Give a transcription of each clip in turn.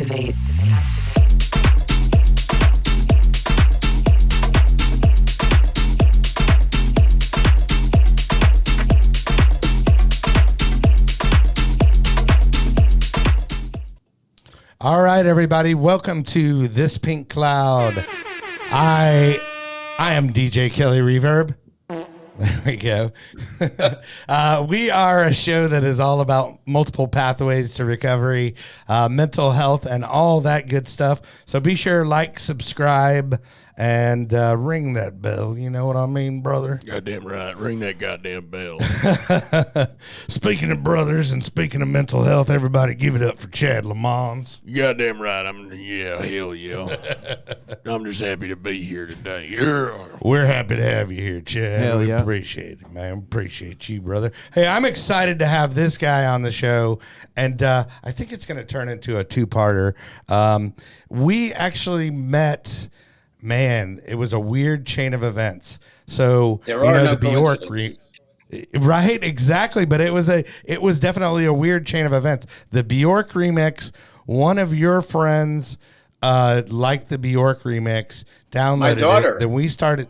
Activate. All right, everybody, welcome to This Pink Cloud. I am DJ Kelly Reverb. There we go. We are a show that is all about multiple pathways to recovery, mental health, and all that good stuff. So be sure, like, subscribe, and ring that bell. You know what I mean, brother? Goddamn right. Ring that goddamn bell. Speaking of brothers and speaking of mental health, everybody give it up for Chad Lamons. Goddamn right. Hell yeah. I'm just happy to be here today. Yeah. We're happy to have you here, Chad. Hell we yeah. appreciate it, man. Appreciate you, brother. Hey, I'm excited to have this guy on the show, and I think it's going to turn into a two-parter. We actually met, man, it was a weird chain of events. So, There are no the Bjork right, exactly, but it was definitely a weird chain of events. The Bjork remix, one of your friends liked the Bjork remix, downloaded My daughter. it. Then we started,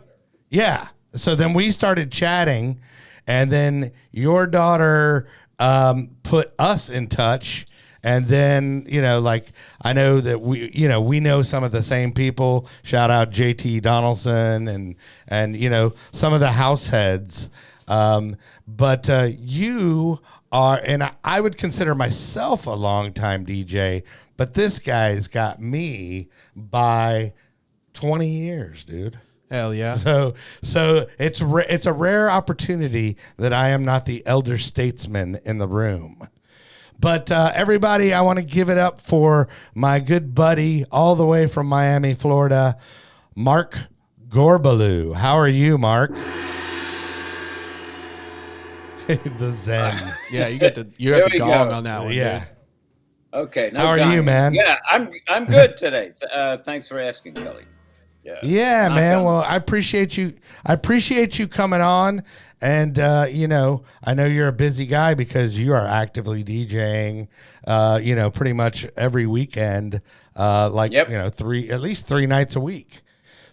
yeah. So then we started chatting, and then your daughter put us in touch. And then, I know that we know some of the same people. Shout out JT Donaldson and some of the house heads. But you are, and I would consider myself a longtime DJ, but this guy's got me by 20 years, dude. Hell yeah. So it's a rare opportunity that I am not the elder statesman in the room. But everybody, I want to give it up for my good buddy all the way from Miami, Florida, Mark Gorbulew. How are you, Mark? The Zen. Yeah, you got the gong on that one. Yeah. Dude. Okay. No How are gong. you, man? Yeah, I'm good today. Thanks for asking, Kelly. Yeah, Not man. done. Well, I appreciate you coming on, and I know you're a busy guy because you are actively DJing, pretty much every weekend, Yep. at least 3 nights a week.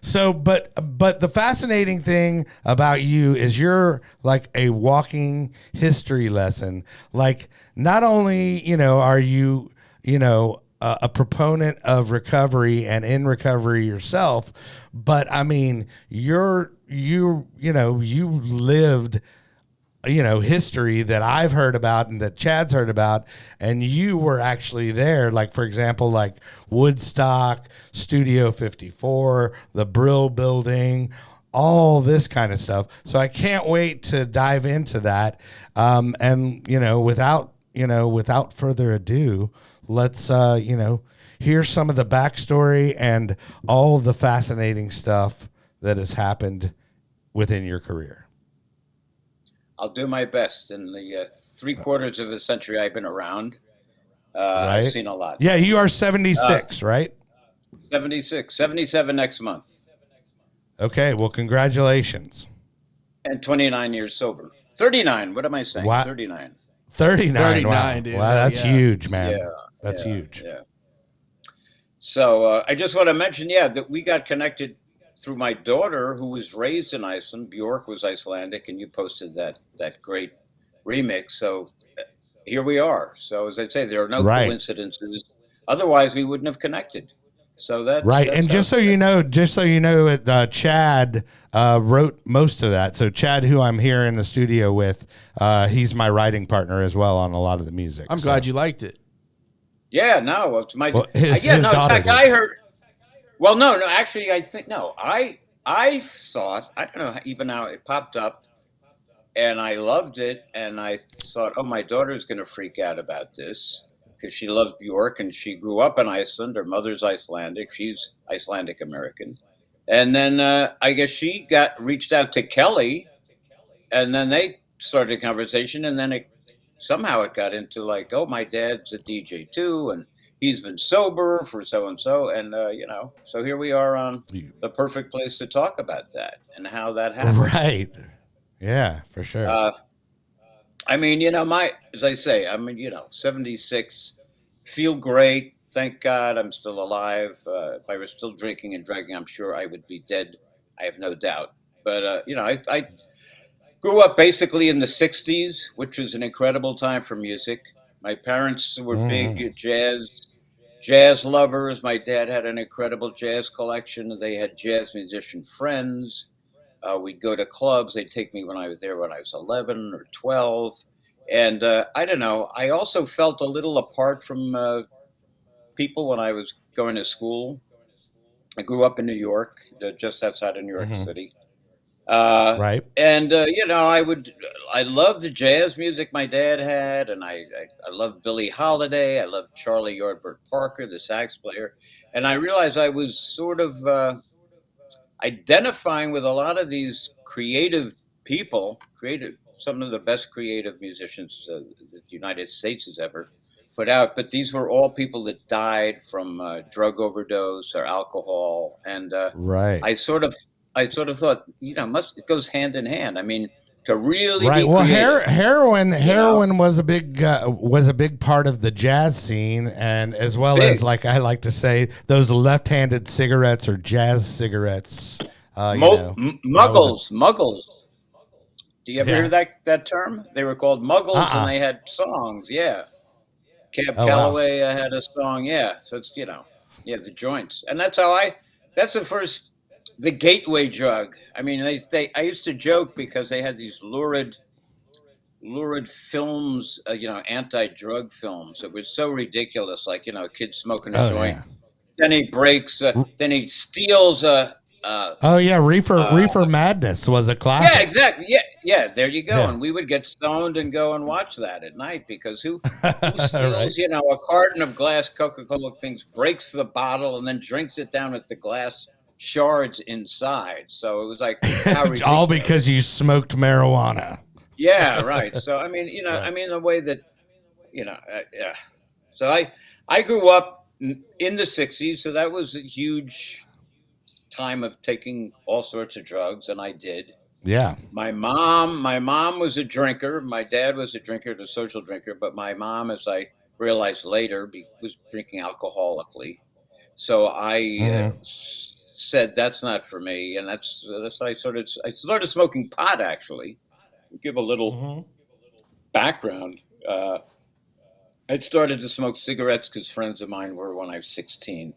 So, but the fascinating thing about you is you're like a walking history lesson. Like, not only are you a proponent of recovery and in recovery yourself, but I mean, you lived, history that I've heard about and that Chad's heard about, and you were actually there. Like, for example, like Woodstock, Studio 54, the Brill Building, all this kind of stuff. So I can't wait to dive into that. And without further ado, let's, hear some of the backstory and all the fascinating stuff that has happened within your career. I'll do my best. In the 3/4 of a century I've been around, Right? I've seen a lot. Yeah, you are 76, right? 76, 77 next month, Okay, well, congratulations. and 29 years sober. 39. What am I saying? Wow. 39. 39. 39, wow. dude. Wow, that's Yeah. huge, man. Yeah, That's yeah, huge. Yeah. So I just want to mention, that we got connected through my daughter, who was raised in Iceland. Bjork was Icelandic, and you posted that great remix. So here we are. So as I say, there are no Right. coincidences. Otherwise, we wouldn't have connected. So that's Right, that's and how- just so you know, Chad wrote most of that. So Chad, who I'm here in the studio with, he's my writing partner as well on a lot of the music. I'm glad you liked it. Yeah, no, it's my. Well, his In daughter fact, did. I heard. Well, no, actually, I think no. I thought, I don't know even how it popped up, and I loved it, and I thought, oh, my daughter's going to freak out about this because she loves Bjork and she grew up in Iceland. Her mother's Icelandic. She's Icelandic American, and then I guess she reached out to Kelly, and then they started a conversation, and then somehow it got into like, oh, my dad's a DJ too, and he's been sober for so and so, and so here we are on the perfect place to talk about that and how that happened. Right. Yeah, for sure. I mean, as I say, 76, feel great, thank God I'm still alive. If I was still drinking and drugging, I'm sure I would be dead. I have no doubt. But I grew up basically in the '60s, which was an incredible time for music. My parents were big jazz lovers. My dad had an incredible jazz collection. They had jazz musician friends. We'd go to clubs. They'd take me when I was there when I was 11 or 12. And I don't know. I also felt a little apart from people when I was going to school. I grew up in New York, just outside of New York Mm-hmm. City. Uh, Right. and I loved the jazz music my dad had, and I loved Billie Holiday. I loved Charlie Yardbird Parker, the sax player, and I realized I was sort of identifying with a lot of these creative people, creative, some of the best creative musicians the United States has ever put out. But these were all people that died from drug overdose or alcohol, and Right. I sort of, I sort of thought, must it goes hand in hand. I mean, to really Right. be Well, creative, you know, heroin was a big part of the jazz scene, and as well as, big like I like to say, those left-handed cigarettes or jazz cigarettes. That was a muggles. Do you ever hear yeah. that term? They were called muggles, and Uh-uh. they had songs. Yeah. Cab Oh wow. Calloway had a song, yeah. So it's yeah, the joints, and that's the first, the gateway drug. I mean, I used to joke because they had these lurid films, anti-drug films. It was so ridiculous, like a kid smoking a Oh joint, yeah. then he breaks, then he steals a Oh yeah. Reefer uh, Reefer Madness was a yeah, classic. exactly. Yeah, yeah. There you go. Yeah. And we would get stoned and go and watch that at night because who Right. steals, a carton of glass Coca-Cola things, breaks the bottle, and then drinks it down with the glass shards inside. So it was like, how All ridiculous. because you smoked marijuana. Yeah, right. So I Right. mean the way that yeah. So I grew up in the '60s, so that was a huge time of taking all sorts of drugs, and I did. Yeah. My mom was a drinker. My dad was a drinker, a social drinker, but my mom, as I realized later, was drinking alcoholically. So I Hmm. said that's not for me, and that's I started smoking pot actually. Give a little Hmm. background. Uh, I started to smoke cigarettes because friends of mine were when I was 16,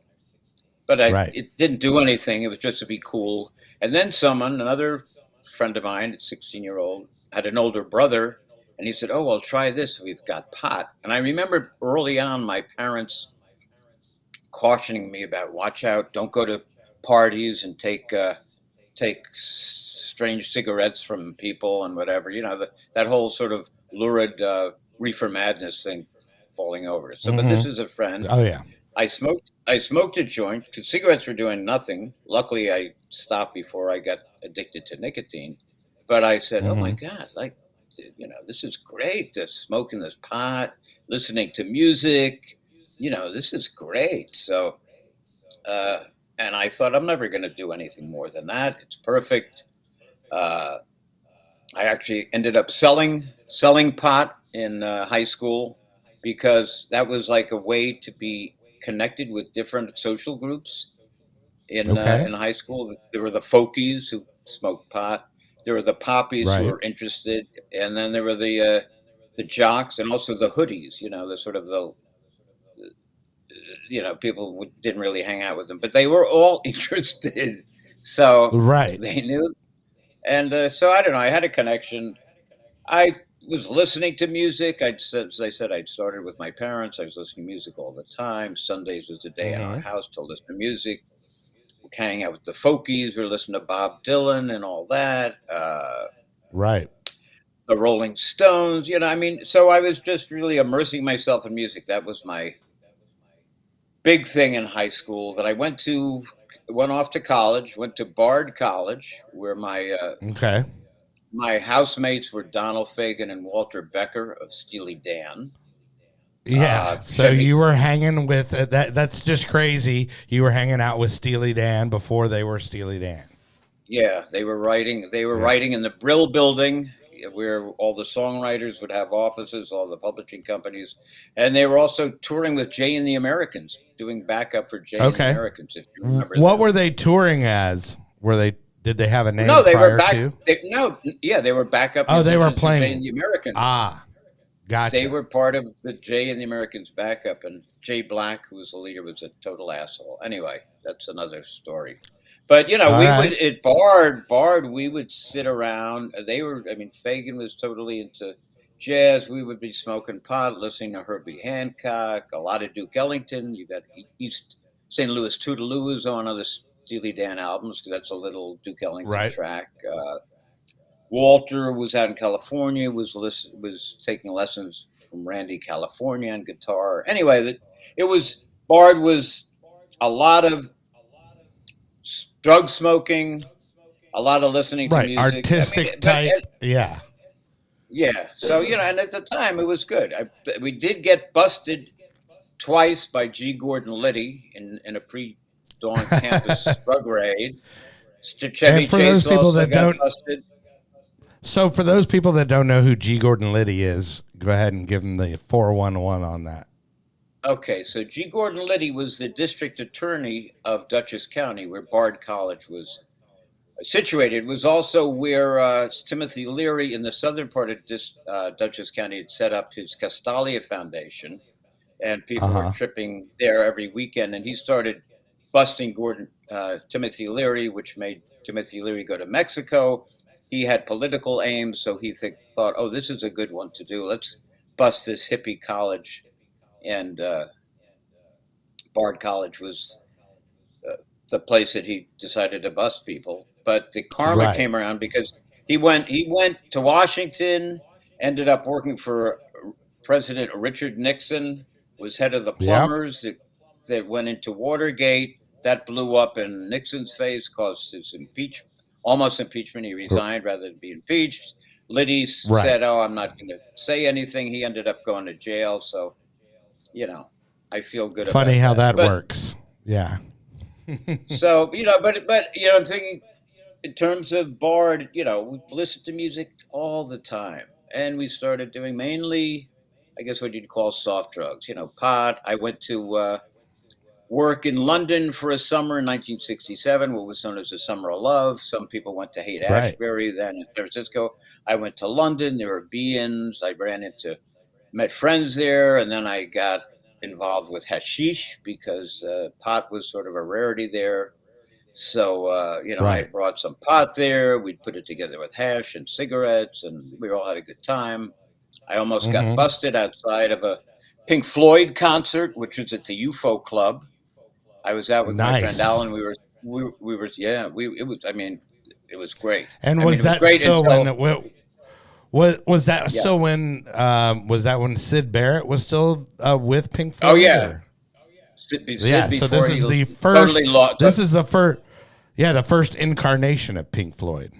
but Right. it didn't do anything. It was just to be cool. And then another friend of mine, 16-year-old, had an older brother, and he said, "Oh, well, try this. We've got pot." And I remember early on my parents cautioning me about watch out, don't go to parties and take strange cigarettes from people and whatever. That whole sort of lurid reefer madness thing falling over. So, but Hmm. this is a friend. Oh yeah. I smoked a joint because cigarettes were doing nothing. Luckily, I stopped before I got addicted to nicotine. But I said, "Oh my Hmm. God, like, this is great. Just smoking this pot, listening to music. This is great." So, uh, and I thought I'm never going to do anything more than that. It's perfect. Uh, I actually ended up selling pot in high school because that was like a way to be connected with different social groups Okay. in high school. There were the folkies who smoked pot. There were the poppies who Right. were interested, and then there were the jocks and also the hoodies. The sort of the people didn't really hang out with them, but they were all interested. So Right. they knew, and so I don't know. I had a connection. I was listening to music. As I said, I'd started with my parents. I was listening to music all the time. Sundays was a day in our Hmm. house to listen to music. Hanging out with the folkies. We were listening to Bob Dylan and all that. Right. The Rolling Stones. I mean, so I was just really immersing myself in music. That was my big thing in high school. That I went off to college. Went to Bard College, where Okay. my housemates were Donald Fagen and Walter Becker of Steely Dan. Yeah. So Chevy, you were hanging with that. That's just crazy. You were hanging out with Steely Dan before they were Steely Dan. yeah, they were writing. They were Yeah. writing in the Brill Building. where all the songwriters would have offices, all the publishing companies, and they were also touring with Jay and the Americans, doing backup for Jay and the Okay. Americans. If you remember What them. were they touring as? Did they have a name No, they were prior back. to? They were backup Oh, they were musicians for Jay and playing. the Americans. Ah, They gotcha. were part of the Jay and the Americans backup, and Jay Black, who was the leader, was a total asshole. Anyway, that's another story. But All we would right. at Bard, we would sit around. Fagan was totally into jazz. We would be smoking pot, listening to Herbie Hancock, a lot of Duke Ellington. You got East St. Louis Toodaloo on other Steely Dan albums because that's a little Duke Ellington Right. track. Walter was out in California, was taking lessons from Randy California on guitar. Anyway, it was Bard was a lot of drug smoking, a lot of listening to Right. music. Artistic type. Yeah. Yeah. So and at the time it was good. We did get busted twice by G. Gordon Liddy in a pre-dawn campus drug raid. Chevy And for Chase those people also that got don't, busted. so for those people that don't know who G. Gordon Liddy is, go ahead and give them the 411 on that. Okay, so G. Gordon Liddy was the district attorney of Dutchess County, where Bard College was situated. It was also where Timothy Leary in the southern part of Dutchess County had set up his Castalia Foundation, and Uh people were huh. tripping there every weekend. And he started busting Timothy Leary, which made Timothy Leary go to Mexico. He had political aims, so he thought, oh, this is a good one to do. Let's bust this hippie college. And Bard College was the place that he decided to bust people. But the karma Right. came around because he went to Washington, ended up working for President Richard Nixon, was head of the Yep. plumbers that went into Watergate. That blew up in Nixon's face, caused his almost impeachment. He resigned rather than be impeached. Liddy Right. said, "Oh, I'm not going to say anything." He ended up going to jail. So, I feel good Funny about how that. that But works. Yeah. so, I'm thinking in terms of Bard, we listened to music all the time. And we started doing mainly, I guess, what you'd call soft drugs, pot. I went to work in London for a summer in 1967, what was known as the Summer of Love. Some people went to Haight Right. Ashbury, then in San Francisco. I went to London. There were be-ins. Met friends there, and then I got involved with hashish because pot was sort of a rarity there. So, I Right. brought some pot there. We'd put it together with hash and cigarettes, and we all had a good time. I almost got Mm-hmm. busted outside of a Pink Floyd concert, which was at the UFO Club. I was out with my friend Nice. Alan. We were, yeah, it was, it was great. And It was was that great so when until, was that yeah. so when was that when Sid Barrett was still with Pink Oh, Floyd? yeah. Or? Sid Yeah. So before this is he the first. totally lost. This is the first. Yeah, the first incarnation of Pink Floyd.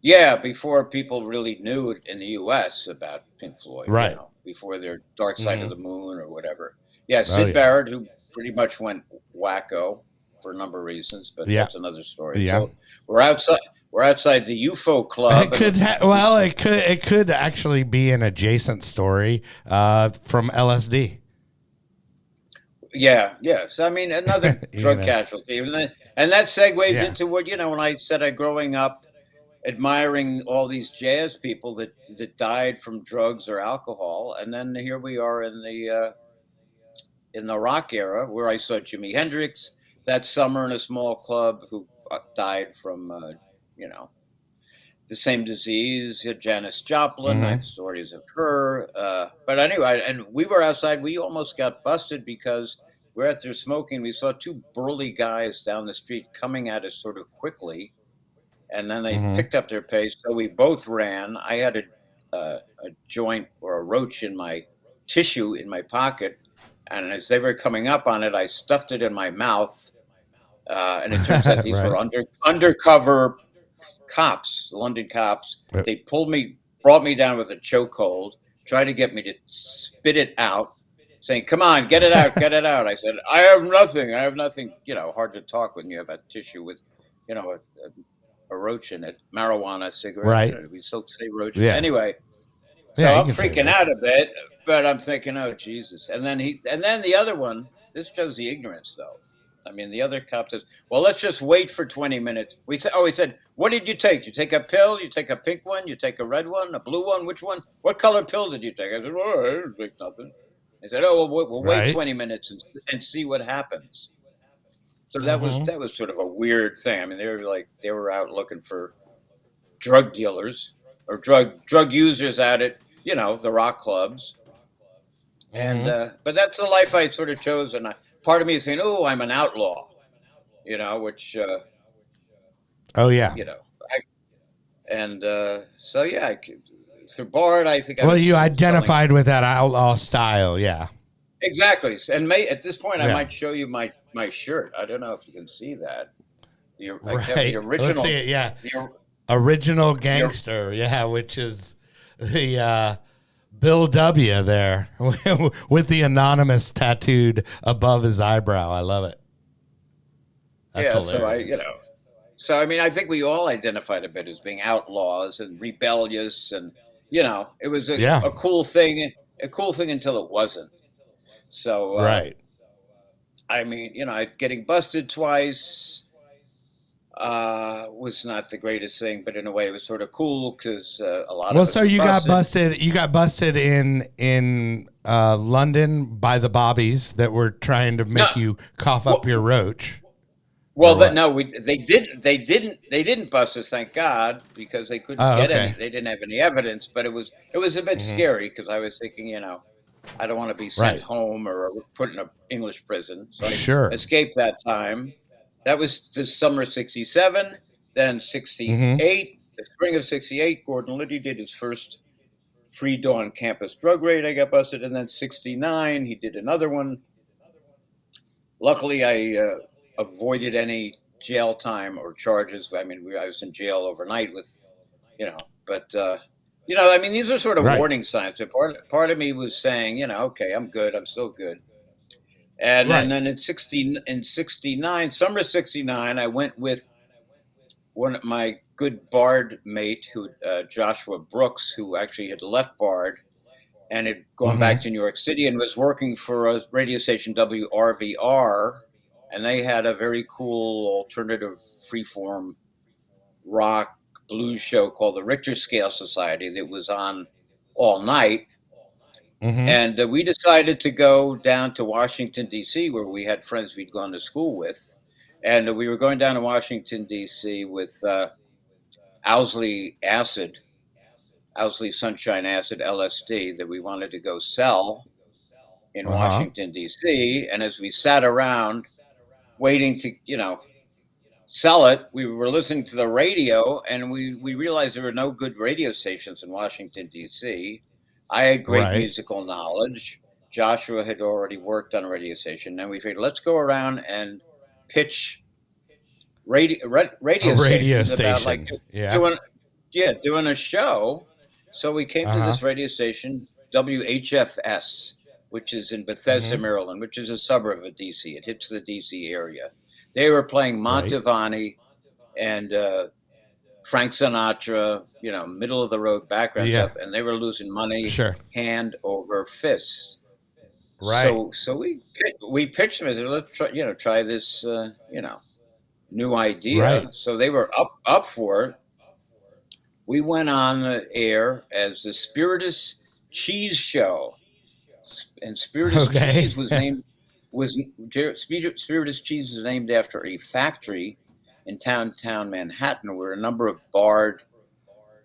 Yeah, before people really knew it in the U.S. about Pink Floyd, Right. before their Dark Side of Mm-hmm. the Moon or whatever. Yeah, Oh Sid yeah. Barrett, who pretty much went wacko for a number of reasons, but Yeah. that's another story. Yeah. So we're outside the UFO Club. It could it could actually be an adjacent story from LSD. Yeah, yes. Another You drug know. casualty. And that segues Yeah. into what, when I said growing up admiring all these jazz people that died from drugs or alcohol. And then here we are in the rock era where I saw Jimi Hendrix that summer in a small club who died from, the same disease. Janis Joplin, I Mm-hmm. have stories of her. But anyway, and we were outside. We almost got busted because we're out there smoking. We saw two burly guys down the street coming at us sort of quickly, and then they Mm-hmm. picked up their pace. So we both ran. I had a joint or a roach in my tissue in my pocket, and as they were coming up on it, I stuffed it in my mouth. And it turns out these were Right. undercover cops, London cops. They brought me down with a chokehold, tried to get me to spit it out, saying, "Come on, get it out, get it out." I said, "I have nothing. I have nothing." Hard to talk when you have a tissue with, a a roach in it. Marijuana cigarette. Right. We still say roach. Yeah. Anyway, so Yeah, you I'm can say freaking roach. out a bit, but I'm thinking, oh Jesus! And then the other one. This shows the ignorance, though. I mean, the other cop says, "Well, let's just wait for 20 minutes." He said, "What did you take? You take a pill? You take a pink one? You take a red one? A blue one? Which one? What color pill did you take?" I said, "Well, I didn't take nothing." He said, "Oh, well, we'll wait Right. 20 minutes and see what happens." So Mm-hmm. that was sort of a weird thing. I mean, they were out looking for drug dealers or drug users at it, the rock clubs. And Mm-hmm. but that's the life I sort of chose, and part of me is saying, "Oh, I'm an outlaw," which Oh yeah. you know, I, and so yeah, through Bard, I think I Well, was you selling identified with that outlaw style. Yeah. exactly, and at this point, I Yeah. might show you my shirt. I don't know if you can see that. I have the Right. Let's original, see it. Yeah. the, Original the gangster. Yeah, which is the Bill W. there with the anonymous tattooed above his eyebrow. I love it. That's yeah. So hilarious. so I mean, I think we all identified a bit as being outlaws and rebellious, and it was Yeah. a cool thing, until it wasn't. So Right. I mean, getting busted twice was not the greatest thing, but in a way, it was sort of cool because a lot Well, of so us were you got busted. busted. You got busted in London by the bobbies that were trying to No, make you cough up your well, roach, or well, but what? no, they didn't bust us, thank God, because they couldn't Oh, get okay. they didn't have any evidence. But it was a bit Hmm. scary because I was thinking, I don't want to be sent Right. home or put in a English prison. So I Sure. escaped that time. That was the summer of '67. Then Hmm. '68, the spring of '68, Gordon Liddy did his first pre-dawn campus drug raid. I got busted, and then '69 he did another one. Luckily, I avoided any jail time or charges. I mean, I was in jail overnight with, but I mean, these are sort of Right. warning signs. So part of me was saying, okay, I'm good, I'm still good. And Right. then in '69, summer '69, I went with one of my good Bard mate, who Joshua Brooks, who actually had left Bard and had gone back Hmm. to New York City and was working for a radio station WRVR, and they had a very cool alternative freeform rock blues show called the Richter Scale Society that was on all night. Hmm. And we decided to go down to Washington, D.C., where we had friends we'd gone to school with. And we were going down to Washington, D.C. with Owsley Acid, Owsley Sunshine Acid, LSD, that we wanted to go sell in Uh huh. Washington, D.C. And as we sat around waiting to, sell it, we were listening to the radio, and we realized there were no good radio stations in Washington, D.C. I had great Right. musical knowledge. Joshua had already worked on a radio station, and we figured, let's go around and pitch A radio radio stations about like station. Yeah. doing doing a show. So we came Uh to huh. this radio station, WHFS, which is in Bethesda, Hmm. Maryland, which is a suburb of DC. It hits the DC area. They were playing Right. Montevani and Frank Sinatra, middle of the road background Yeah. stuff, and they were losing money Sure. hand over fist. Right. So we pitched them as let's try this new idea. Right. So they were up for it. We went on the air as the Spiritus Cheese Show, and Spiritus Okay. Cheese was Spiritus Cheese was named after a factory in downtown Manhattan where a number of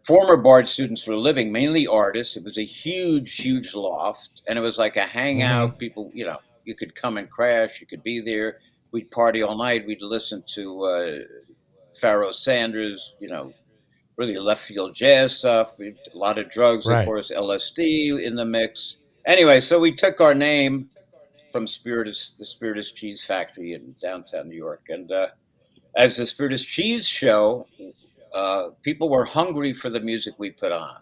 former Bard students were living, mainly artists. It was a huge loft, and it was like a Hmm. hangout. People, you could come and crash. You could be there. We'd party all night. We'd listen to Pharoah Sanders, really left field jazz stuff. A lot of drugs, of Right. course, LSD in the mix. Anyway, so we took our name from the Spiritus Cheese Factory in downtown New York, and as the Spiritus Cheese Show, people were hungry for the music we put on.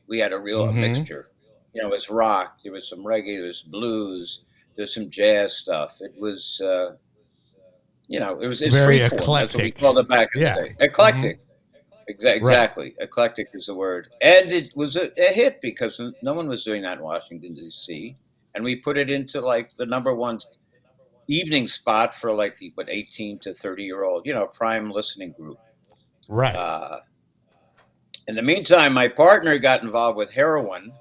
We had a Hmm. mixture. It was rock. There was some reggae. There was blues. There's some jazz stuff. It was, it's Very free form. That's what we eclectic. called it back in the Yeah. day. Hmm. Eclectic. Exactly. Eclectic is the word. And it was a hit because no one was doing that in Washington, D.C. And we put it into like the number one evening spot for like the 18 to 30-year-old, prime listening group. Right. Uh, in the meantime, my partner got involved with heroin.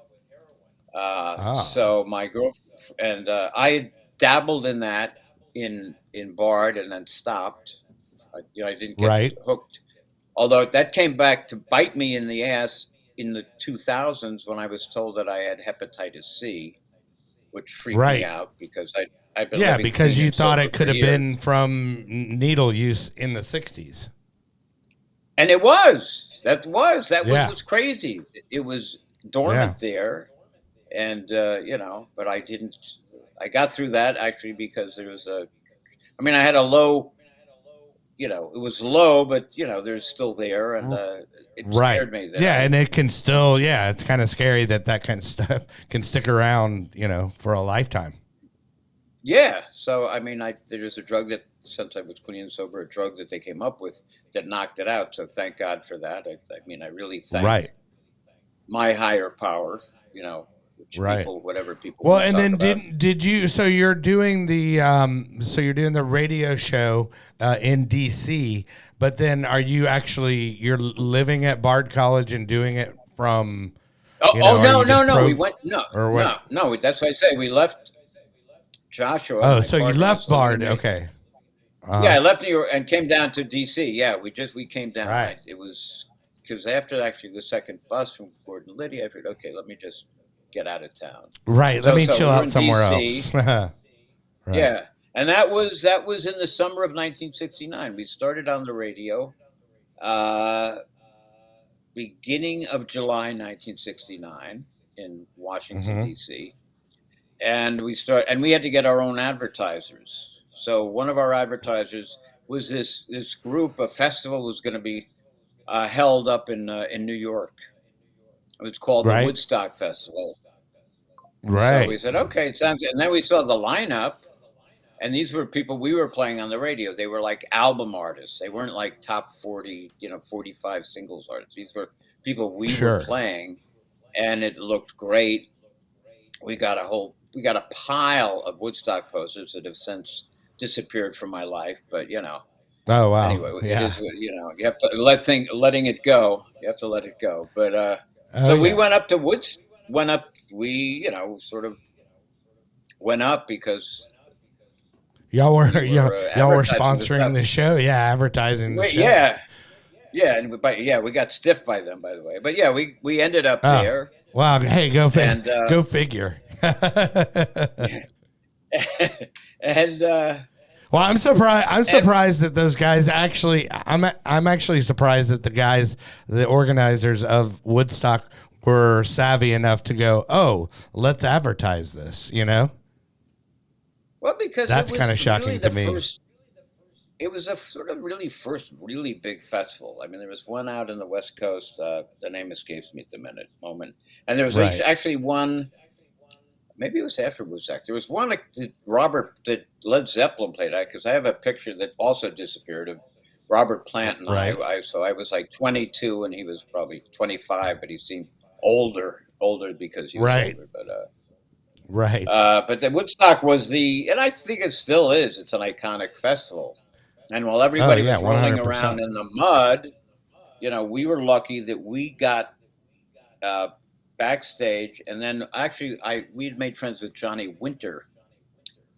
Ah. So my girlfriend and I dabbled in that in Bard and then stopped. I didn't get Right. hooked. Although that came back to bite me in the ass in the 2000s when I was told that I had hepatitis C, which freaked me Right. out because I'd been Yeah, living because clean you and thought sober it for could have years. been from needle use in the 60s. And it was. That was Yeah. what's crazy. It was Yeah. dormant there, and but I didn't. I got through that actually because there was I had a low. It was low, but there's still there, and it Right. scared me that Yeah, I. and it can still, yeah, it's kind of scary that kind of stuff can stick around, for a lifetime. Yeah. So there's a drug that since I was clean and sober, a drug that they came up with that knocked it out. So thank God for that. I really thank Right. my higher power. Which Right. whatever people Well, want to and talk then about. did you, so you're doing the radio show in DC, but then are you actually, you're living at Bard College and doing it from, Oh are no, you no, just no. We went or what? no. That's what I say. We left Joshua, Oh, my so you partner, and left us living in Bard. New York. Okay. Yeah, I left New York and came down to DC. Yeah, we came down. Right. It was because after actually the second bus from Gordon Liddy, I figured, okay, let me just get out of town. Right. Let So me so chill we were out in somewhere DC. else. Right. Yeah, and that was in the summer of 1969. We started on the radio, uh, beginning of July 1969 in Washington Mm-hmm. D.C. And we had to get our own advertisers. So one of our advertisers was this group. A festival was going to be held up in New York. It was called the Right. Woodstock Festival. So we Right. said, okay, it sounds good. And then we saw the lineup, and these were people we were playing on the radio. They were like album artists. They weren't like top 40, 45 singles artists. These were people we were Sure. playing, and it looked great. We got a pile of Woodstock posters that have since disappeared from my life, but Oh wow. anyway, it Yeah. is what you have to letting it go. You have to let it go. But Oh so we yeah. went up to went up. We sort of went up because Y'all were we were y'all were advertising the sponsoring stuff. the show. Yeah, advertising the show. Yeah, yeah, we got stiff by them, by the way. But yeah, we ended up Oh there, wow. Hey, and go figure. and Well, I'm surprised. I'm and surprised that those guys actually. I'm actually surprised that the organizers of Woodstock, were savvy enough to go, oh, let's advertise this. well, because That's it kind of was really shocking to the me. first. It was a sort of really first really big festival. There was one out in the West Coast. The name escapes me at the moment. And there was Right. actually one. Maybe it was after Woodstock. There was one that Led Zeppelin played at, because I have a picture that also disappeared of Robert Plant and Right. So I was like 22 and he was probably 25, but he seemed older because he was Right. older. Right. But the Woodstock was and I think it still is. It's an iconic festival. And while Oh everybody yeah. was rolling 100%. around in the mud, we were lucky that we got uh, backstage, and then actually we had made friends with Johnny Winter,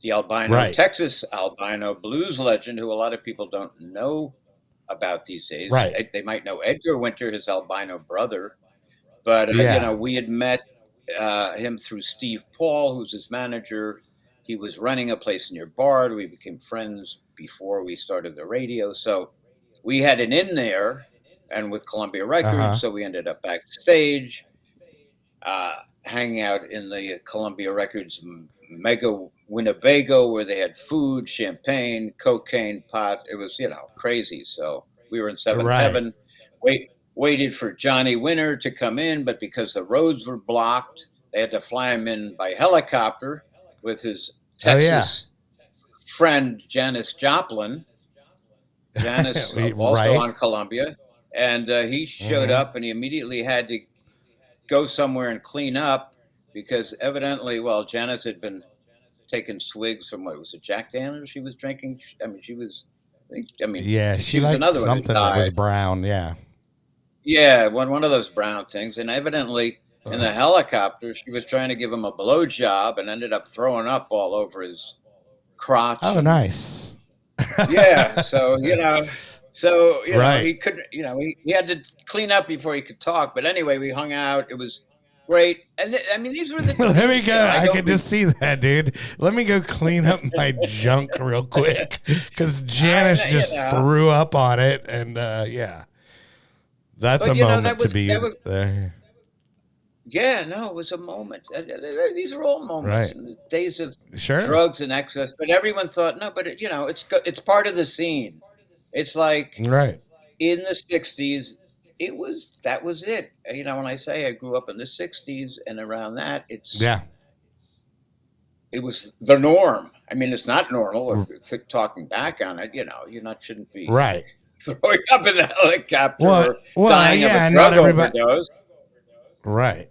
the Right. Texas albino blues legend, who a lot of people don't know about these days. Right. They might know Edgar Winter, his albino brother, but Yeah. we had met him through Steve Paul, who's his manager. He was running a place near Bard. We became friends before we started the radio, so we had an in there, and with Columbia Uh Records, huh. so we ended up backstage, hanging out in the Columbia Records Mega Winnebago, where they had food, champagne, cocaine, pot. It was, crazy. So we were in seventh Right. heaven. Waited for Johnny Winter to come in, but because the roads were blocked, they had to fly him in by helicopter with his Oh yeah. Texas friend Janis Joplin. Janis also Right. on Columbia. And he showed up, and he immediately had to go somewhere and clean up because evidently, well, Janice had been taking swigs from, what was it, Jack Daniels she was drinking? I mean, she was, Yeah, she was liked another one who something that was died. brown. Yeah. Yeah, one of those brown things. And evidently, in the helicopter, she was trying to give him a blowjob and ended up throwing up all over his crotch. Oh, and, nice. Yeah, so Right. he couldn't, he had to clean up before he could talk. But anyway, we hung out. It was great. And I mean, these were the. Let me go. I don't can just see that, dude. Let me go clean up my junk real quick because Janice just threw up on it, and yeah, that's But, a moment to be that was- there. Yeah, no, it was a moment. These are all moments Right. in the days of Sure. drugs and excess. But everyone thought, no, but it's part of the scene. It's like Right. in the '60s, that was it. When I say I grew up in the '60s and around that, it was the norm. I mean, it's not normal if you're talking back on it. Shouldn't be Right. throwing up in a helicopter or dying of a not drug everybody. overdose. Right.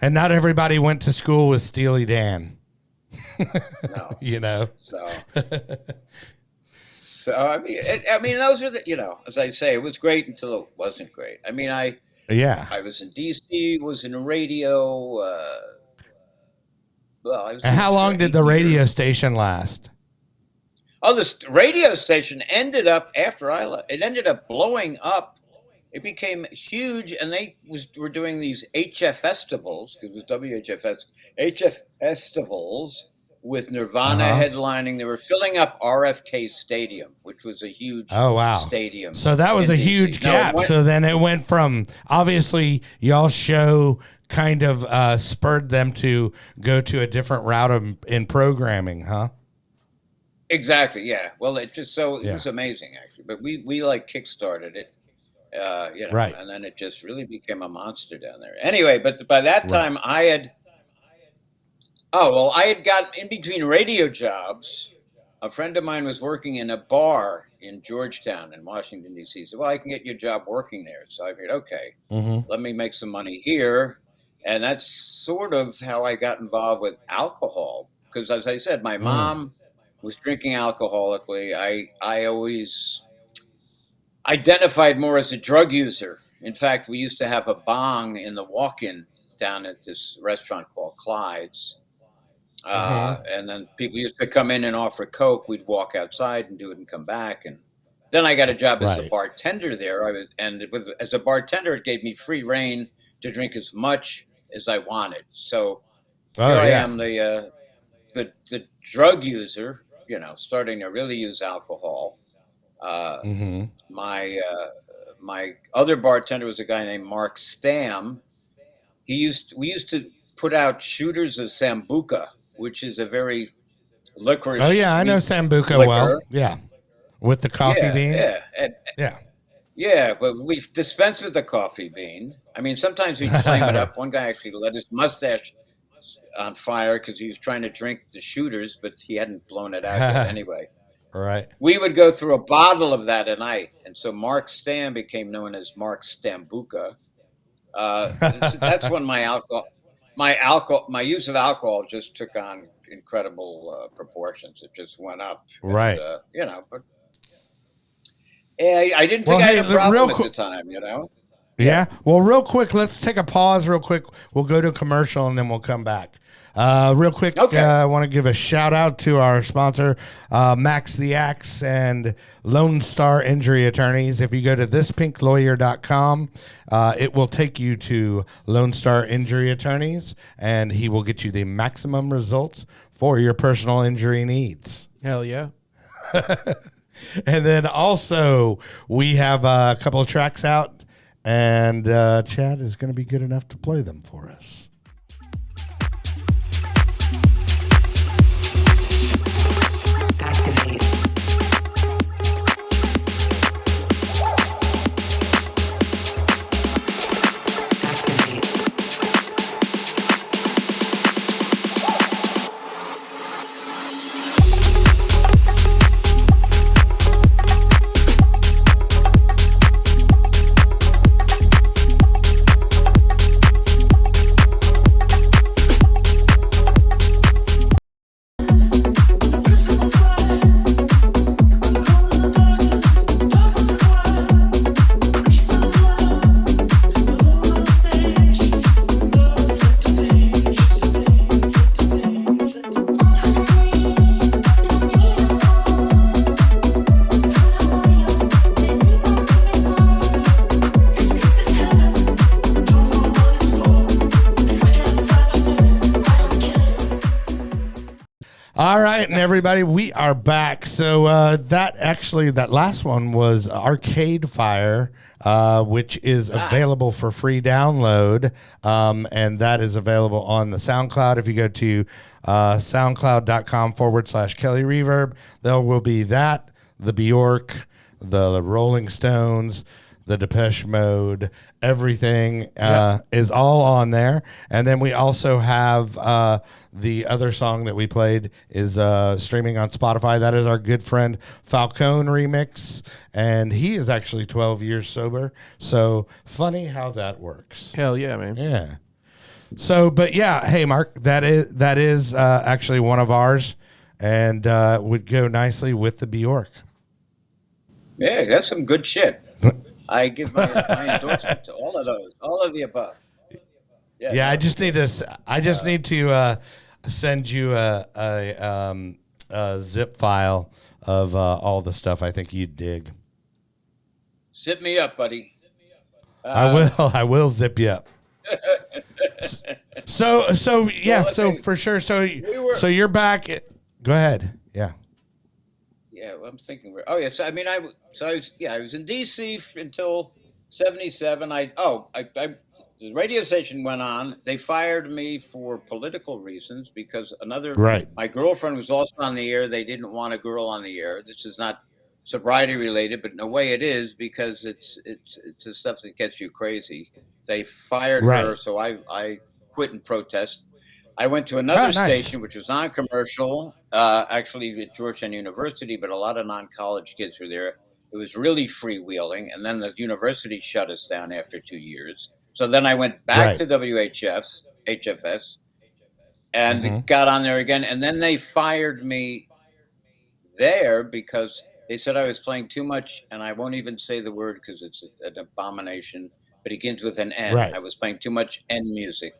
And not everybody went to school with Steely Dan. No. So I mean, those are the as I say, it was great until it wasn't great. I mean, I was in DC, was in radio. Well, I was. And how long did the radio station last? Oh, this radio station ended up after I left. It ended up blowing up. It became huge, and they were doing these HF festivals because it was WHFS HF festivals with Nirvana headlining. They were filling up RFK Stadium, which was a huge stadium. So that was a huge gap. So then it went from, obviously, y'all's show kind of spurred them to go to a different route in programming, huh? Exactly, yeah. Well, it was amazing, actually. But we like kickstarted it. Right. And then it just really became a monster down there. Anyway, but by that time I had gotten in between radio jobs. A friend of mine was working in a bar in Georgetown in Washington, D.C. He said, well, I can get you a job working there. So I figured, okay, let me make some money here. And that's sort of how I got involved with alcohol. Because as I said, my mom was drinking alcoholically. I always identified more as a drug user. In fact, we used to have a bong in the walk-in down at this restaurant called Clyde's. And then people used to come in and offer Coke. We'd walk outside and do it and come back. And then I got a job as a bartender there. As a bartender, it gave me free reign to drink as much as I wanted. So here I am, the drug user, starting to really use alcohol. My other bartender was a guy named Mark Stam. We used to put out shooters of Sambuca, which is a very licorice. Oh yeah, I know Sambuca well. Yeah, with the coffee bean. Yeah, but we dispensed with the coffee bean. I mean, sometimes we'd flame it up. One guy actually let his mustache on fire because he was trying to drink the shooters, but he hadn't blown it out yet anyway. Right. We would go through a bottle of that a night. And so Mark Stam became known as Mark Stambuca. That's when my use of alcohol just took on incredible proportions. It just went up. Right. And, but I didn't think I had a problem at the time, Yeah. Well, real quick, let's take a pause real quick. We'll go to a commercial and then we'll come back. Real quick, I want to give a shout out to our sponsor, Max the Axe and Lone Star Injury Attorneys. If you go to thispinklawyer.com, it will take you to Lone Star Injury Attorneys, and he will get you the maximum results for your personal injury needs. Hell yeah. And then also, we have a couple of tracks out, and Chad is going to be good enough to play them for us. everybody, we are back. So that last one was Arcade Fire, which is available for free download, and that is available on the SoundCloud. If you go to soundcloud.com/Kelly Reverb, there will be that, the Bjork, the Rolling Stones, the Depeche Mode, everything is all on there. And then we also have the other song that we played is streaming on Spotify. That is our good friend Falcone remix, and he is actually 12 years sober. So funny how that works. Hell yeah, man. Yeah. So, but yeah, hey Mark, that is actually one of ours, and would go nicely with the Bjork. Yeah, that's some good shit. I give my endorsement to all of those, all of the above. Yeah, I just need to send you a zip file of all the stuff I think you'd dig. Zip me up, buddy. I will zip you up. So for sure. So you're back. Go ahead. Yeah. Yeah, well, I'm thinking. Oh, yes. I mean, I was in D.C. until '77. The radio station went on. They fired me for political reasons because my girlfriend was also on the air. They didn't want a girl on the air. This is not sobriety related, but in a way it is because it's the stuff that gets you crazy. They fired her, so I quit in protest. I went to another station, which was non-commercial, actually at Georgetown University, but a lot of non-college kids were there. It was really freewheeling, and then the university shut us down after 2 years. So then I went back to HFS, and got on there again, and then they fired me there because they said I was playing too much, and I won't even say the word because it's an abomination, but it begins with an N. I was playing too much N music.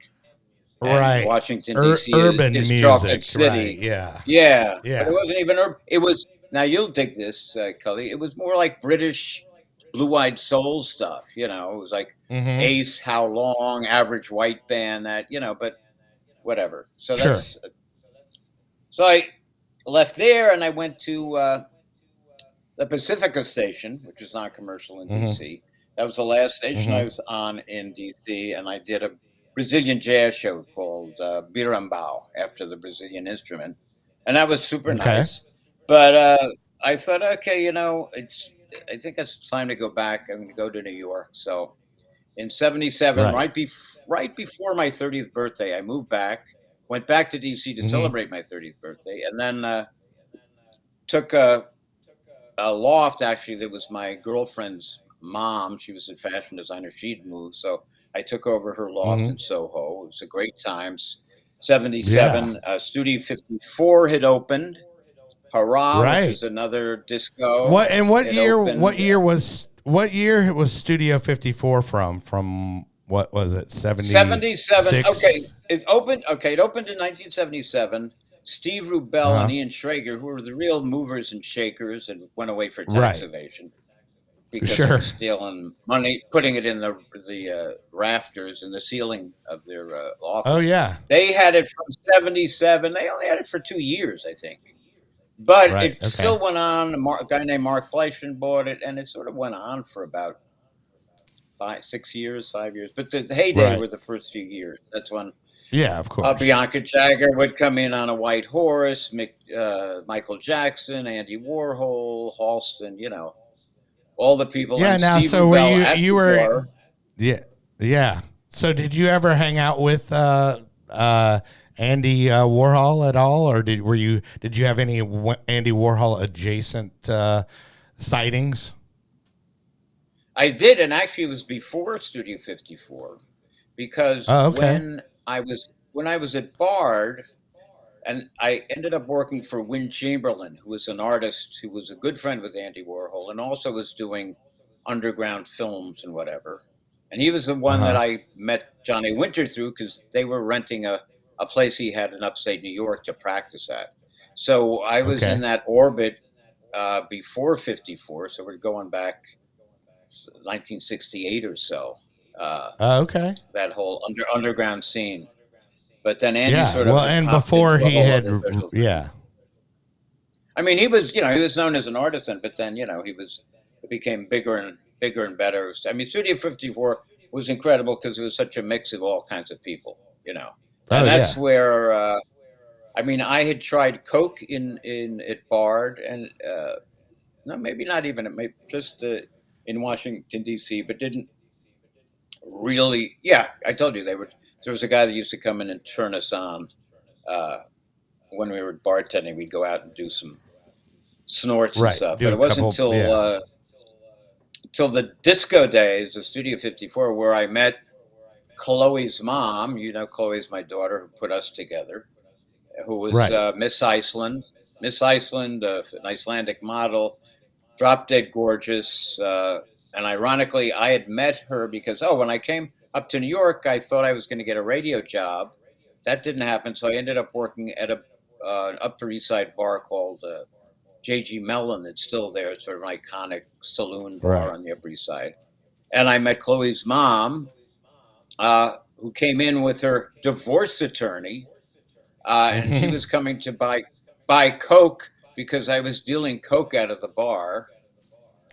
And Washington, D.C. urban is music. Chocolate City. Yeah. But it wasn't even urban. It was, now you'll dig this, Cully. It was more like British blue-eyed soul stuff. It was like Ace, How Long, Average White Band, but whatever. So so I left there and I went to the Pacifica station, which is non-commercial in D.C. That was the last station I was on in D.C. and I did a Brazilian jazz show called Birambau, after the Brazilian instrument, and that was super nice. But I thought, okay, I think it's time to go back. I'm going to go to New York. So in '77, right before my 30th birthday, I moved back, went back to DC to celebrate my 30th birthday, and then took a loft. Actually, that was my girlfriend's mom. She was a fashion designer. She'd moved, so I took over her loft in Soho. It was a great time. '77, Studio 54 had opened. Hurrah, which is another disco. What year was Studio 54 from? From what was it? 77. Okay, it opened in 1977. Steve Rubell and Ian Schrager, who were the real movers and shakers, and went away for tax evasion. Because they were stealing money, putting it in the rafters and the ceiling of their office. Oh, yeah. They had it from '77. They only had it for 2 years, I think. But it still went on. A guy named Mark Fleischman bought it, and it sort of went on for about 5 years. But the heyday were the first few years. That's when of course. Bianca Jagger would come in on a white horse, Michael Jackson, Andy Warhol, Halston, all the people. Yeah. And Now, Steve so Rubell you were. Yeah. So did you ever hang out with Andy Warhol at all, or did you have any Andy Warhol adjacent sightings? I did, and actually, it was before Studio 54, because when I was at Bard. And I ended up working for Win Chamberlain, who was an artist who was a good friend with Andy Warhol and also was doing underground films and whatever. And he was the one that I met Johnny Winter through because they were renting a place he had in upstate New York to practice at. So I was in that orbit before 54. So we're going back 1968 or so. That whole underground scene. But then Andy sort of and before he had I mean, he was known as an artisan, but then it became bigger and better. I mean, Studio 54 was incredible because it was such a mix of all kinds of people, Oh and that's yeah. where I mean, I had tried coke in at Bard, and no, maybe not even maybe just in Washington D.C., but didn't really. Yeah, I told you there was a guy that used to come in and turn us on uh, when we were bartending. We'd go out and do some snorts and Right. stuff, Do but a it wasn't couple. Yeah. till the disco days of Studio 54 where I met Chloe's mom. Chloe's my daughter who put us together, who was Right. Miss Iceland. Miss Iceland, an Icelandic model, drop dead gorgeous. And ironically, I had met her because, when I came up to New York, I thought I was going to get a radio job. That didn't happen. So I ended up working at a Upper East Side bar called J.G. Mellon. It's still there. It's sort of an iconic saloon bar Right. on the Upper East Side. And I met Chloe's mom, who came in with her divorce attorney. And she was coming to buy coke because I was dealing coke out of the bar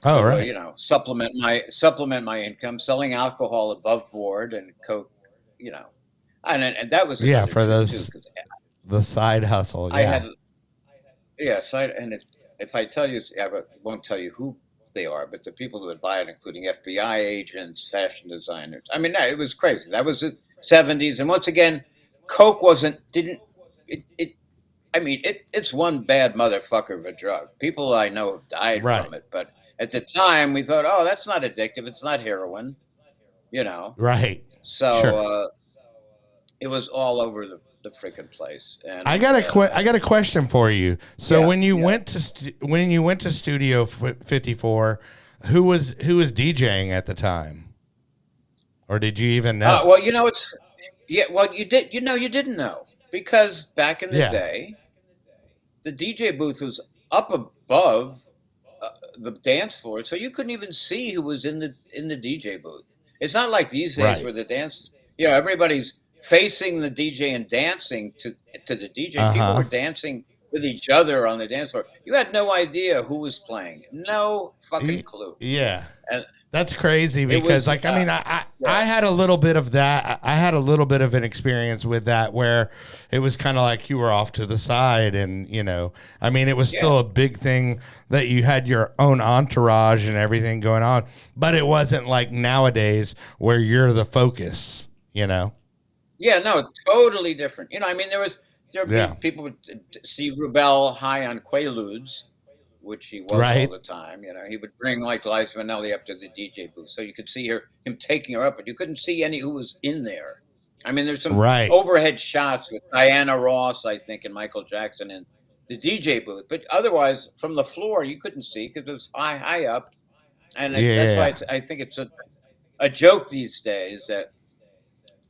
Oh to right. supplement my income, selling alcohol above board and coke, you know, and that was Yeah. another For treat too those because the side hustle. I Yeah. had yes, if I tell you, I won't tell you who they are, but the people who would buy it, including FBI agents, fashion designers. I mean, it was crazy. That was the '70s, and once again, coke didn't it. I mean, it's one bad motherfucker of a drug. People I know have died Right. from it, but at the time we thought, oh, that's not addictive. It's not heroin, you know. Right. So Sure. it was all over the freaking place, I and got I got a question for you. So yeah, when you yeah. went to when you went to Studio 54, who was DJing at the time, or did you even know? Well, it's yeah. Well, you didn't know because back in the Yeah. day, the DJ booth was up above the dance floor, so you couldn't even see who was in the DJ booth. It's not like these days Right. where everybody's facing the DJ and dancing to the DJ. Uh People were huh. dancing with each other on the dance floor. You had no idea who was playing, no fucking clue, Yeah. and That's crazy it because, was like, I mean, I yeah, had a little bit of that. I had a little bit of an experience with that where it was kind of like you were off to the side, and I mean, it was yeah. still a big thing that you had your own entourage and everything going on, but it wasn't like nowadays where you're the focus. Yeah, no, totally different. I mean, there'd be Yeah. people with Steve Rubell high on Quaaludes, which he was all Right. the time. He would bring like Liza Minnelli up to the DJ booth, so you could see him taking her up, but you couldn't see any who was in there. I mean, there's some Right. overhead shots with Diana Ross, I think, and Michael Jackson in the DJ booth, but otherwise, from the floor, you couldn't see because it was high up, and that's why Yeah. I think it's a joke these days that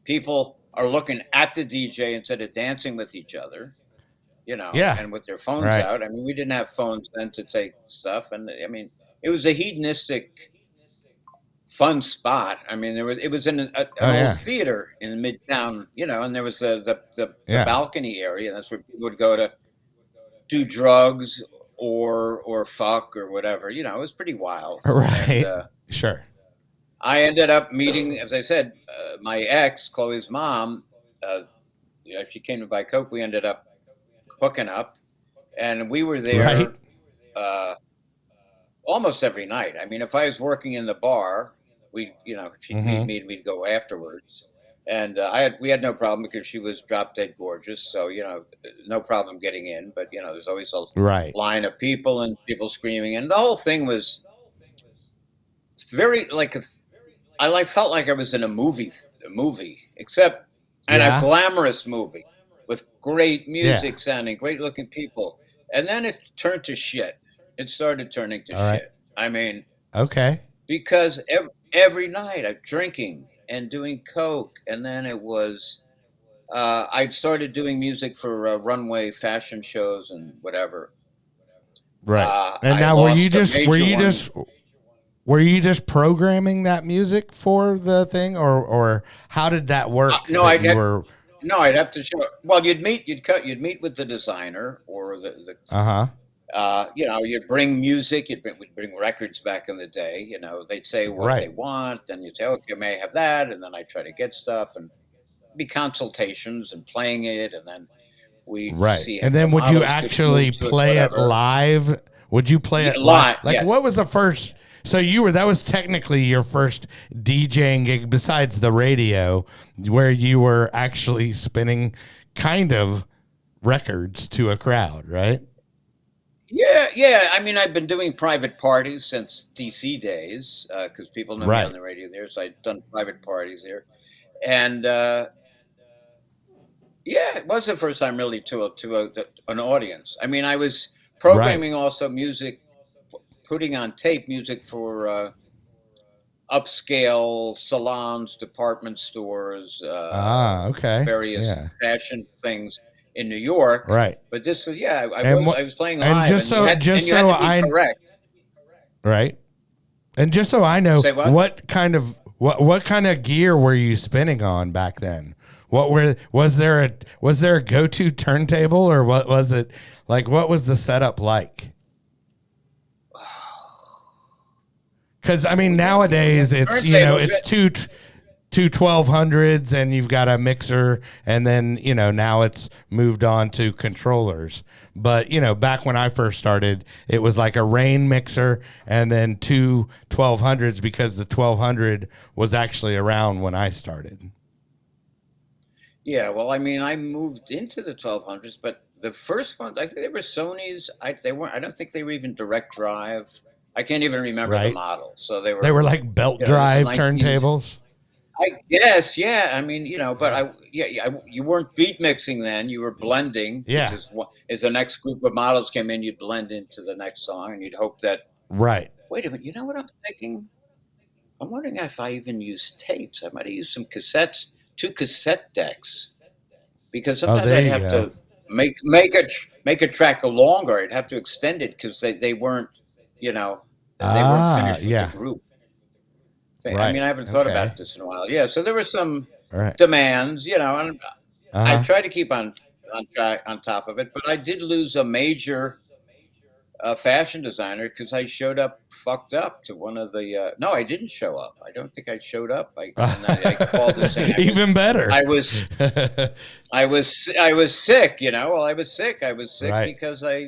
people are looking at the DJ instead of dancing with each other, Yeah. and with their phones Right. out. I mean, we didn't have phones then to take stuff, and I mean, it was a hedonistic, fun spot. I mean, it was in an Oh old yeah. theater in Midtown, and there was the Yeah. balcony area. That's where people would go to do drugs or fuck or whatever. It was pretty wild, and Right. Sure. I ended up meeting, as I said, my ex, Chloe's mom. Uh, she came to buy coke. We ended up hooking up, and we were Right. there uh, almost every night. I mean, if I was working in the bar, she'd meet Mm-hmm. me and we'd go afterwards. And we had no problem because she was drop dead gorgeous, so no problem getting in. But there's always a Right. line of people and people screaming, and the whole thing was very like felt like I was in a movie, except and a Yeah. glamorous movie with great Yeah. music sounding, great looking people. And then it turned to shit. It started turning to All right. shit. I mean, Okay. because every night I'm drinking and doing coke, and then it was I'd started doing music for runway fashion shows and whatever. Right. And I now, lost a major one. were you just programming that music for the thing, or how did that work? No, That you were. no, I'd have to show. Well, you'd meet with the designer or the Uh huh. You'd bring music, we'd bring records back in the day. They'd say what they Right. want, then you'd say, okay, may I have that? And then I try to get stuff and be consultations and playing it. And then we'd Right. see And if the then would you models could move actually to it, play it whatever. live? Would you play Yeah, it live? live, Like yes. what was the first so that was technically your first DJing gig besides the radio where you were actually spinning kind of records to a crowd, right? Yeah, yeah. I mean, I've been doing private parties since DC days because people know me on Right. the radio there. So I've done private parties there. And yeah, it was the first time really an audience. I mean, I was Right. programming also music, putting on tape music for upscale salons, department stores, Okay. various Yeah. fashion things in New York. Right. But this was, yeah, And I what was playing and live, just and you so had just you had so to be I correct. right. And just so I know, Say what? what kind of gear were you spinning on back then? Was there a go-to turntable or what was it like? What was the setup like? Because I mean, nowadays it's Turntables. it's two 1200s and you've got a mixer and then now it's moved on to controllers. But back when I first started, it was like a rain mixer and then two 1200s because the 1200 was actually around when I started. Yeah, well, I mean, I moved into the 1200s, but the first one, I think they were Sony's. They weren't. I don't think they were even direct drive. I can't even remember the Right? model. So they They were, were like belt this is drive 19. turntables. I guess, yeah. I mean, but Yeah. you weren't beat mixing then. You were blending Yeah. because as the next group of models came in, you'd blend into the next song, and you'd hope that. Right. Wait a minute, you know what I'm thinking? I'm wondering if I even used tapes. I might have used some cassettes, two cassette decks, because Oh, sometimes there I'd you have go. to make a track longer. I'd have to extend it because they weren't, you know, they weren't finished with the Yeah. group. I mean, Right. I haven't thought Okay. about this in a while. Yeah, so there were some All right. demands, and I Uh-huh. tried to keep on track on top of it, but I did lose a major fashion designer because I showed up fucked up to one of the. No, I didn't show up. I don't think I showed up. And I called him saying Even better. I was I was sick. Well, I was sick. I was sick Right. because I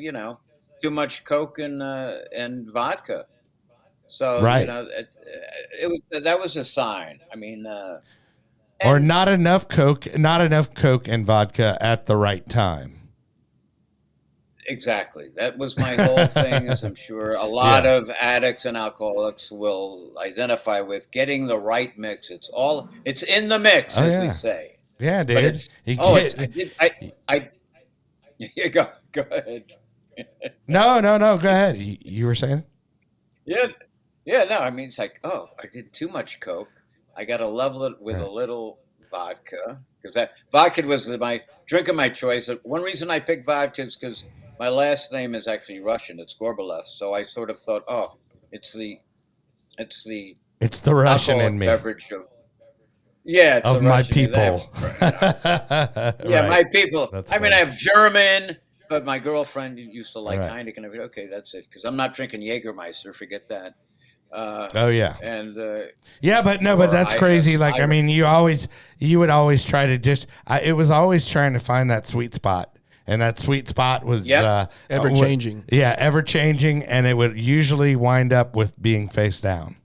too much coke and vodka. So Right. it was that was a sign. I mean, Or and not enough Coke and vodka at the right time. exactly. That was my whole thing, as I'm sure a lot Yeah. of addicts and alcoholics will identify with. Getting the right mix. It's in the mix, Oh as they yeah. say. Yeah, But dude. You I get did, I, yeah, go ahead. No, no, no. Go ahead. You were saying? Yeah, yeah, no, I mean, it's like, oh, I did too much Coke. I got to level it with Yeah. a little vodka because that vodka was my drink of my choice. One reason I picked vodka is because my last name is actually Russian. It's Gorbulew. So I sort of thought, oh, it's the it's the It's the Russian in alcoholic me beverage it's of the my Russian. people. Yeah, Right. my people. That's I mean, I funny. have German, but my girlfriend used to like Right. Heineken. I mean, okay, that's it. Because I'm not drinking Jägermeister. Forget that. Uh, Oh yeah. and Yeah, but no, but or that's crazy. Like, I Irish. mean, you would always try to it was always trying to find that sweet spot. And that sweet spot was Yep. Ever changing. Yeah, ever changing, and it would usually wind up with being face down.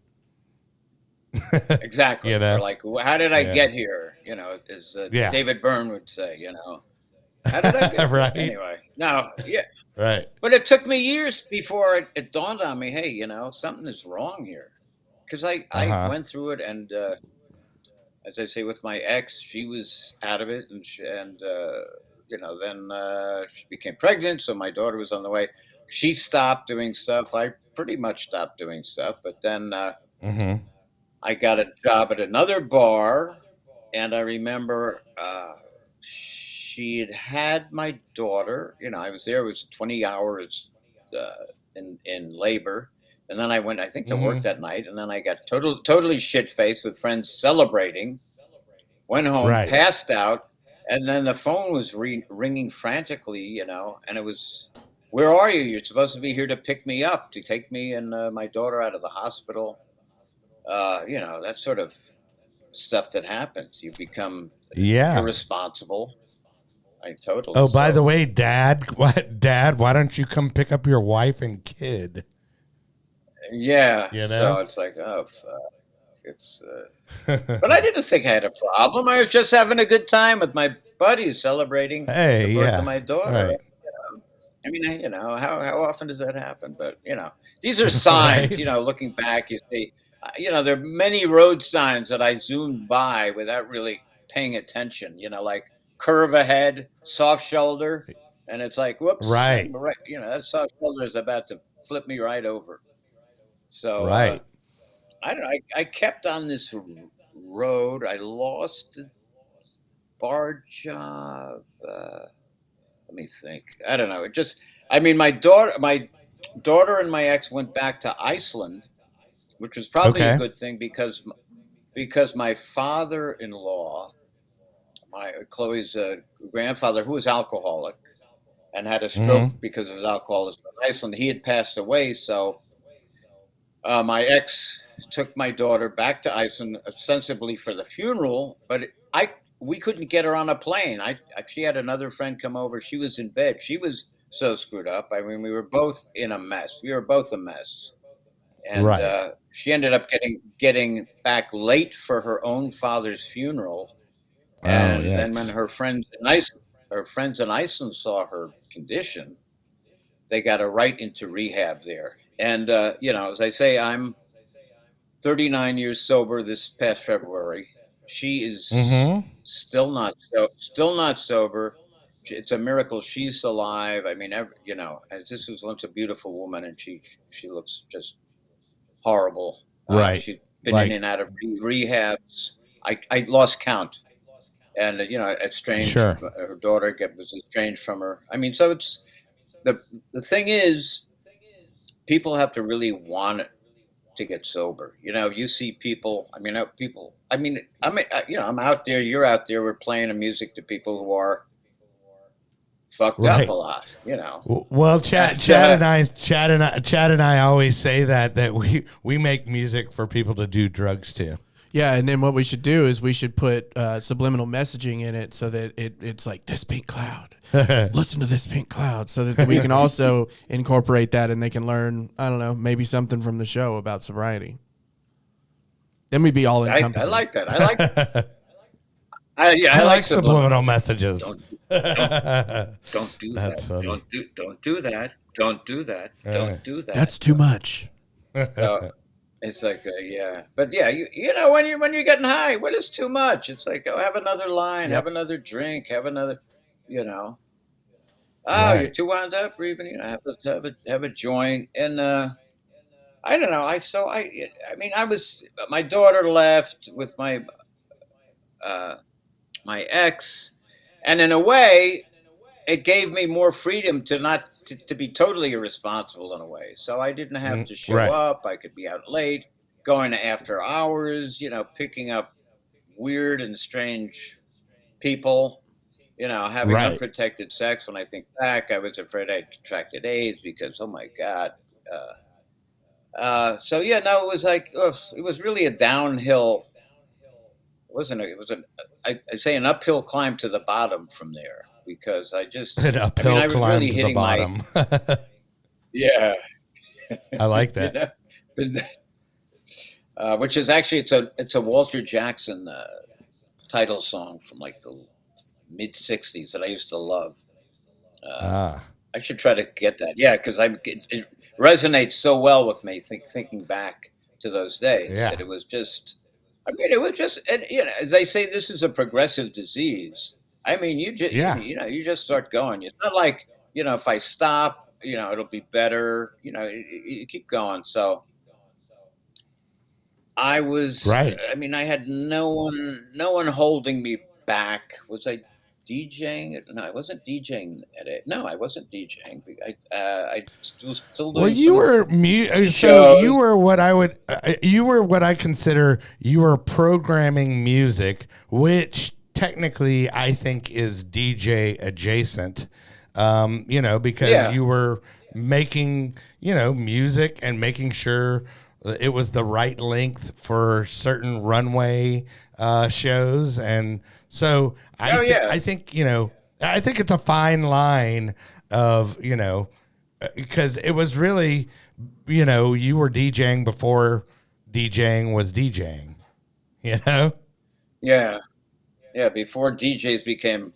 Exactly. You know? Or like, how did I Yeah. get here? As Yeah. David Byrne would say, how did I get here? Right. Anyway, no, yeah. Right. But it took me years before it dawned on me, hey, something is wrong here. Because I Uh-huh. went through it, and as I say, with my ex, she was out of it, and then she became pregnant, so my daughter was on the way. She stopped doing stuff. I pretty much stopped doing stuff, but then Mm-hmm. I got a job at another bar, and I remember she had my daughter. I was there. It was 20 hours in labor, and then I went, I think, to work Mm-hmm. that night, and then I got totally shit faced with friends celebrating. Went home, Right. passed out, and then the phone was ringing frantically, and it was where are you? You're supposed to be here to pick me up, to take me and my daughter out of the hospital. That sort of stuff that happens. You become Yeah. irresponsible. I totally Oh, by the so. way, Dad, why don't you come pick up your wife and kid? Yeah. You So know? it's like, oh, fuck. It's. But I didn't think I had a problem. I was just having a good time with my buddies celebrating the Hey, birth of yeah. my daughter. Right. I mean, how often does that happen? But these are signs. Right. Looking back, you see, there are many road signs that I zoomed by without really paying attention. Like curve ahead, soft shoulder, and it's like, whoops, I'm Right. right. That soft shoulder is about to flip me right over. So Right. I don't know. I kept on this road. I lost the bar job. Let me think. I don't know. My daughter and my ex went back to Iceland, which was probably a Okay. good thing because my father-in-law, my Chloe's grandfather, who was alcoholic and had a stroke Mm-hmm. because of his alcoholism in Iceland, he had passed away. So my ex took my daughter back to Iceland ostensibly for the funeral, but we couldn't get her on a plane. She had another friend come over. She was in bed. She was so screwed up. I mean, we were both in a mess. We were both a mess, and Right. she ended up getting back late for her own father's funeral. Oh, And then when yikes. her friends in Iceland saw her condition, they got her right into rehab there. And as I say, I'm 39 years sober this past February. She is Mm-hmm. still not sober. It's a miracle she's alive. I mean, this was once a beautiful woman, and she looks just horrible. Right. She's been in Like, and out of rehabs. I lost count, and estranged. sure. Her daughter was estranged from her. I mean, so it's the thing is, people have to really want it to get sober. You see people. I mean, people. I mean, I'm out there. You're out there. We're playing the music to people who are fucked up a Right. lot. Well, And, Chad and I always say that we make music for people to do drugs to. Yeah, and then what we should do is we should put subliminal messaging in it so that it's like this pink cloud. Listen to this pink cloud, so that we can also incorporate that, and they can learn, I don't know, maybe something from the show about sobriety. Then we'd be all I encompassing. like that. I I like like subliminal messages. Don't do That's that. funny. Don't do that. Don't do that. Don't do that. That's too much. So, it's like yeah, but yeah, when you're getting high, what is too much? It's like, oh, have another line, Yep. have another drink, have another, you know. Oh, you're Right. too wound up, or even have a joint, and I don't know. I mean, my daughter left with uh, my ex, and in a way, it gave me more freedom to be totally irresponsible in a way. So I didn't have to show Right. up. I could be out late, going to after hours, picking up weird and strange people, having Right. unprotected sex. When I think back, I was afraid I'd contracted AIDS because, oh my God. So yeah, no, it was like, ugh, it was really a downhill. It was I'd say an uphill climb to the bottom from there because An I mean, uphill I was climb really to the hitting my, bottom. yeah, I like you that. know, which is actually, it's a Walter Jackson title song from like the mid '60s that I used to love. Uh, Ah, I should try to get that. Yeah, because it resonates so well with me. Thinking back to those days, yeah. that it was just. I mean, it was just, and, as they say, this is a progressive disease. I mean, Yeah. you just start going. It's not like if I stop, it'll be better. You keep going. So I was. Right. I mean, I had no one holding me back. Was I DJing? No, I wasn't DJing at it. No, I wasn't DJing. I still Well, doing you some were so you shows. were what I consider you were programming music, which technically I think is DJ adjacent. you know, because Yeah. you were making, you know, music and making sure it was the right length for certain runway shows. And so Oh, yeah. I think, you know, I think it's a fine line of, you know, because it was really, you know, you were DJing before DJing was DJing, you know? Yeah. Yeah. Before DJs became,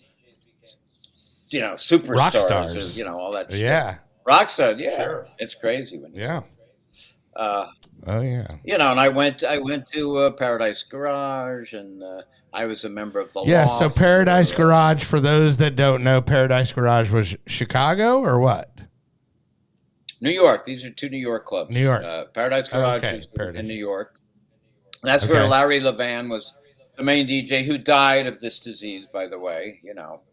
Rock superstars or, stars. all that shit. Yeah. Rockstar. Yeah. Sure. It's crazy when you Yeah. uh, Oh, yeah. and I went to Paradise Garage, and I was a member of the Yeah. So Loft. Paradise where, Garage, for those that don't know, Paradise Garage was Chicago or what? New York. These are two New York clubs. New York. Paradise Garage Okay. is Paradise. in New York. That's where Okay. Larry Levan was the main DJ, who died of this disease, by the way.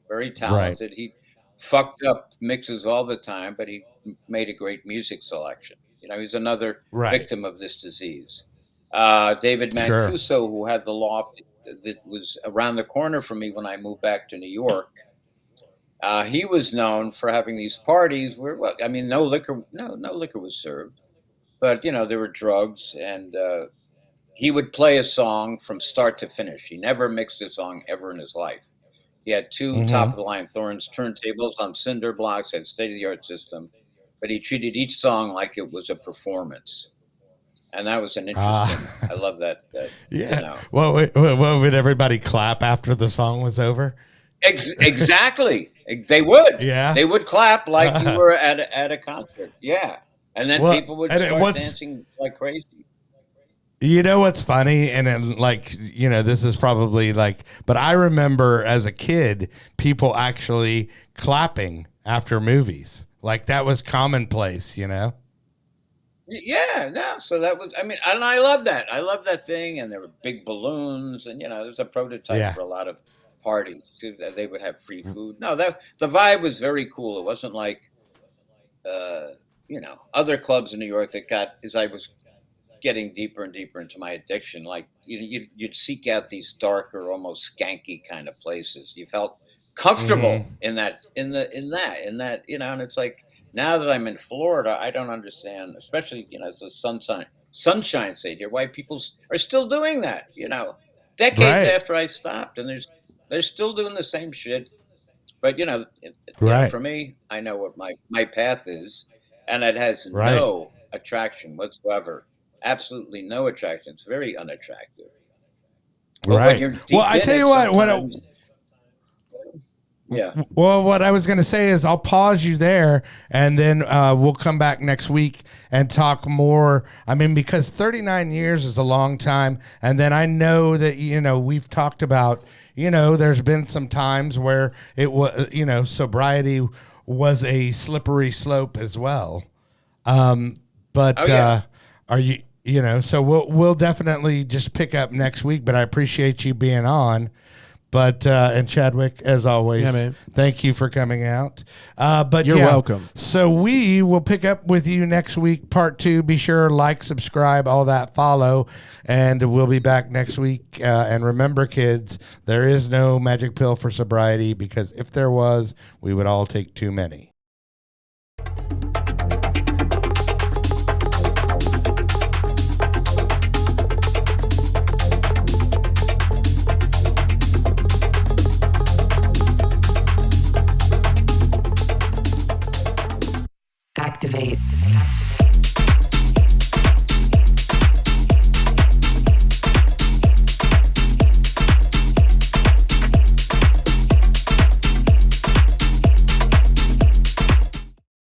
Very Right. talented. He fucked up mixes all the time, but he made a great music selection. He's another Right. victim of this disease. David Sure. Mancuso, who had the Loft that was around the corner from me when I moved back to New York, he was known for having these parties where, well, I mean, no liquor was served, but there were drugs, and he would play a song from start to finish. He never mixed a song ever in his life. He had two top Mm-hmm. of the line Thorns turntables on cinder blocks, had state of the art system, but he treated each song like it was a performance. And that was an interesting. Ah. I love that. Yeah. What would everybody clap after the song was over? Exactly. They would. Yeah. They would clap like you were at a concert. Yeah. And then Well, people would and start dancing like crazy. You know what's funny? And then, like, you know, this is probably like, but I remember as a kid, people actually clapping after movies. Like, that was commonplace, you know? Yeah, no. So that was, I mean, and I love that. I love that thing. And there were big balloons, and there's a prototype Yeah. for a lot of parties too. That they would have free food. No, that the vibe was very cool. It wasn't like, other clubs in New York that got as I was getting deeper and deeper into my addiction. Like you'd seek out these darker, almost skanky kind of places. You felt comfortable Mm-hmm. in that, and it's like. Now that I'm in Florida, I don't understand, especially, it's a sunshine state here, why people are still doing that, decades Right. after I stopped, and they're still doing the same shit. But, Right. for me, I know what my path is, and it has Right. no attraction whatsoever. Absolutely no attraction. It's very unattractive. But when Right. you're deep Well, I in tell it, you what, sometimes- yeah. Well, what I was going to say is I'll pause you there, and then we'll come back next week and talk more. I mean, because 39 years is a long time, and then I know that we've talked about there's been some times where it was sobriety was a slippery slope as well. But Oh, yeah. are you so we'll definitely just pick up next week. But I appreciate you being on. But and Chadwick, as always, Yeah, man. thank you for coming out. But You're welcome. So we will pick up with you next week, part 2. Be sure like, subscribe, all that, follow, and we'll be back next week. And remember, kids, there is no magic pill for sobriety, because if there was, we would all take too many. Activate.